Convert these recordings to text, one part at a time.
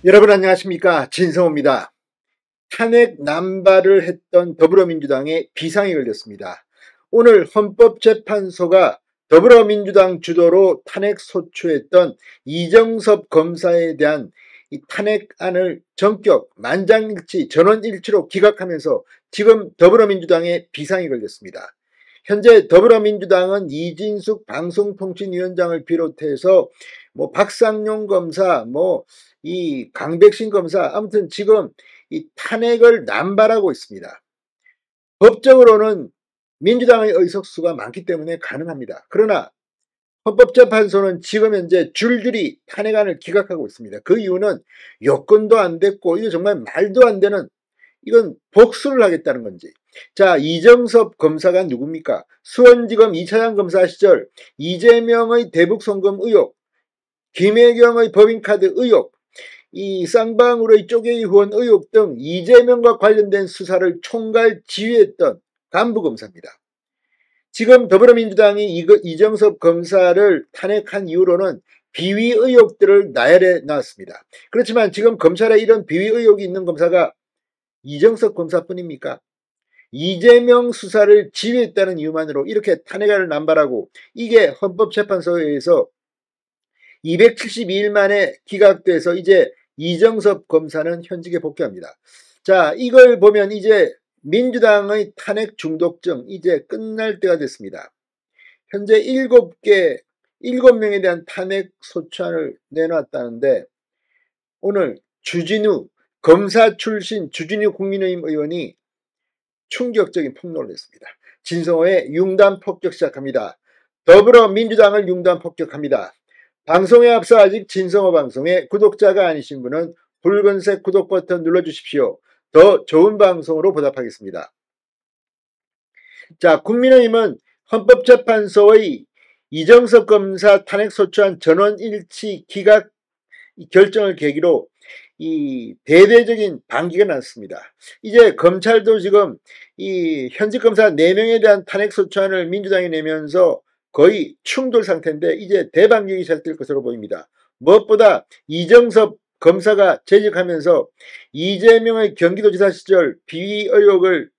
여러분 안녕하십니까, 진성호입니다. 탄핵 남발을 했던 더불어민주당에 비상이 걸렸습니다. 오늘 헌법재판소가 더불어민주당 주도로 탄핵 소추했던 이정섭 검사에 대한 이 탄핵안을 전격 만장일치 전원일치로 기각하면서 지금 더불어민주당에 비상이 걸렸습니다. 현재 더불어민주당은 이진숙 방송통신위원장을 비롯해서 박상용 검사, 이 강백신 검사, 아무튼 지금 이 탄핵을 남발하고 있습니다. 법적으로는 민주당의 의석수가 많기 때문에 가능합니다. 그러나 헌법재판소는 지금 현재 줄줄이 탄핵안을 기각하고 있습니다. 그 이유는 여건도 안 됐고 이거 정말 말도 안 되는, 이건 복수를 하겠다는 건지. 자, 이정섭 검사가 누굽니까? 수원지검 2차장 검사 시절 이재명의 대북송금 의혹, 김혜경의 법인카드 의혹, 이 쌍방울의 쪼개기 후원 의혹 등 이재명과 관련된 수사를 총괄 지휘했던 간부 검사입니다. 지금 더불어민주당이 이정섭 검사를 탄핵한 이후로는 비위 의혹들을 나열해 놨습니다. 그렇지만 지금 검찰에 이런 비위 의혹이 있는 검사가 이정섭 검사뿐입니까? 이재명 수사를 지휘했다는 이유만으로 이렇게 탄핵안을 남발하고, 이게 헌법재판소에서 272일 만에 기각돼서 이제 이정섭 검사는 현직에 복귀합니다. 자, 이걸 보면 이제 민주당의 탄핵 중독증 이제 끝날 때가 됐습니다. 현재 7명에 대한 탄핵 소추안을 내놨다는데, 오늘 주진우 검사 출신 주진우 국민의힘 의원이 충격적인 폭로를 했습니다. 진성호의 융단 폭격 시작합니다. 더불어민주당을 융단 폭격합니다. 방송에 앞서 아직 진성호 방송에 구독자가 아니신 분은 붉은색 구독 버튼 눌러주십시오. 더 좋은 방송으로 보답하겠습니다. 자, 국민의힘은 헌법재판소의 이정섭 검사 탄핵소추안 전원일치 기각 결정을 계기로 이 대대적인 반기가 났습니다. 이제 검찰도 지금 이 현직 검사 4명에 대한 탄핵소추안을 민주당이 내면서 거의 충돌 상태인데 이제 대반격이 시작될 것으로 보입니다. 무엇보다 이정섭 검사가 재직하면서 이재명의 경기도지사 시절 비위 의혹을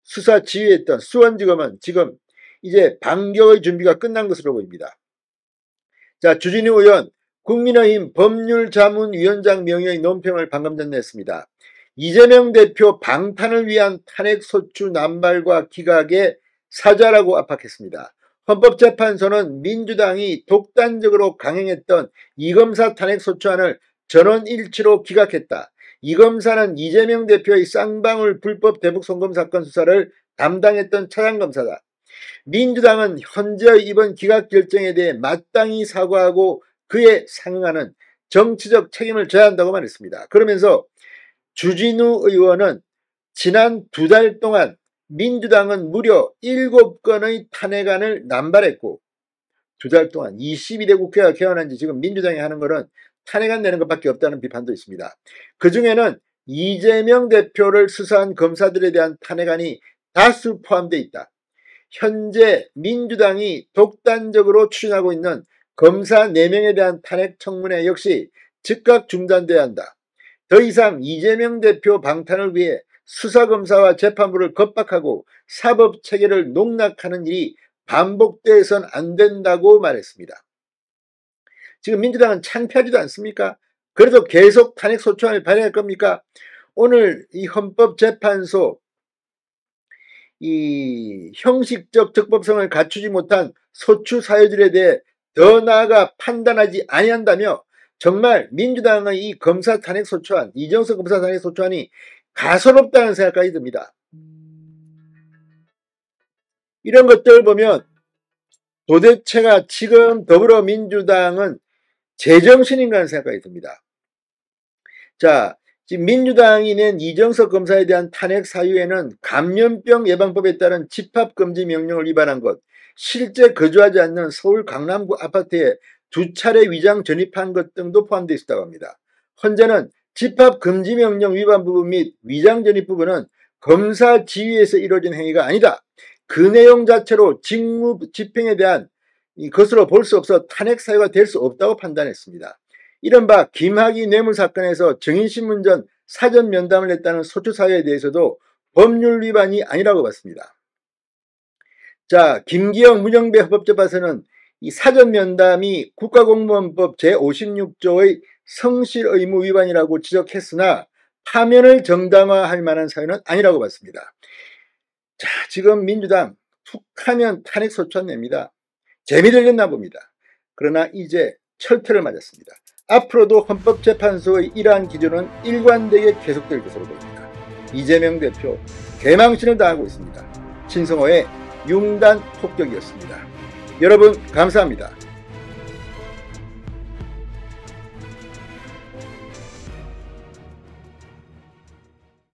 수사 지휘했던 수원지검은 지금 이제 반격의 준비가 끝난 것으로 보입니다. 자, 주진우 의원, 국민의힘 법률자문위원장 명의의 논평을 방금 전 냈습니다. 이재명 대표 방탄을 위한 탄핵소추 남발과 기각에 사죄라고 압박했습니다. 헌법재판소는 민주당이 독단적으로 강행했던 이 검사 탄핵소추안을 전원일치로 기각했다. 이 검사는 이재명 대표의 쌍방울 불법 대북송금 사건 수사를 담당했던 차장검사다. 민주당은 현재의 이번 기각 결정에 대해 마땅히 사과하고 그에 상응하는 정치적 책임을 져야 한다고 말했습니다. 그러면서 주진우 의원은 지난 2달 동안 민주당은 무려 7건의 탄핵안을 남발했고, 2달 동안 22대 국회가 개헌한 지 지금 민주당이 하는 거는 탄핵안 내는 것밖에 없다는 비판도 있습니다. 그 중에는 이재명 대표를 수사한 검사들에 대한 탄핵안이 다수 포함되어 있다. 현재 민주당이 독단적으로 추진하고 있는 검사 4명에 대한 탄핵 청문회 역시 즉각 중단돼야 한다. 더 이상 이재명 대표 방탄을 위해 수사검사와 재판부를 겁박하고 사법체계를 농락하는 일이 반복돼선 안 된다고 말했습니다. 지금 민주당은 창피하지도 않습니까? 그래도 계속 탄핵소추안을 발의할 겁니까? 오늘 이 헌법재판소 이 형식적 적법성을 갖추지 못한 소추 사유들에 대해 더 나아가 판단하지 아니한다며 정말 민주당의 이 검사 탄핵소추안, 이정섭 검사 탄핵소추안이 가소롭다는 생각까지 듭니다. 이런 것들을 보면 도대체가 지금 더불어민주당은 제정신인가 하는 생각이 듭니다. 자, 지금 민주당이 낸 이정섭 검사에 대한 탄핵 사유에는 감염병 예방법에 따른 집합금지 명령을 위반한 것, 실제 거주하지 않는 서울 강남구 아파트에 2차례 위장 전입한 것 등도 포함되어 있다고 합니다. 헌재는 집합금지 명령 위반 부분 및 위장 전입 부분은 검사 지휘에서 이루어진 행위가 아니다. 그 내용 자체로 직무 집행에 대한 것으로 볼 수 없어 탄핵 사유가 될 수 없다고 판단했습니다. 이른바 김학의 뇌물 사건에서 정인신문전 사전 면담을 했다는 소추 사유에 대해서도 법률 위반이 아니라고 봤습니다. 자, 김기영 문영배 헌법재판소는 이 사전 면담이 국가공무원법 제56조의 성실 의무 위반이라고 지적했으나 파면을 정당화할 만한 사유는 아니라고 봤습니다. 자, 지금 민주당 툭하면 탄핵 소추안 냅니다. 재미들렸나 봅니다. 그러나 이제 철퇴를 맞았습니다. 앞으로도 헌법재판소의 이러한 기조는 일관되게 계속될 것으로 보입니다. 이재명 대표 개망신을 당하고 있습니다. 친성호의 융단 폭격이었습니다. 여러분 감사합니다.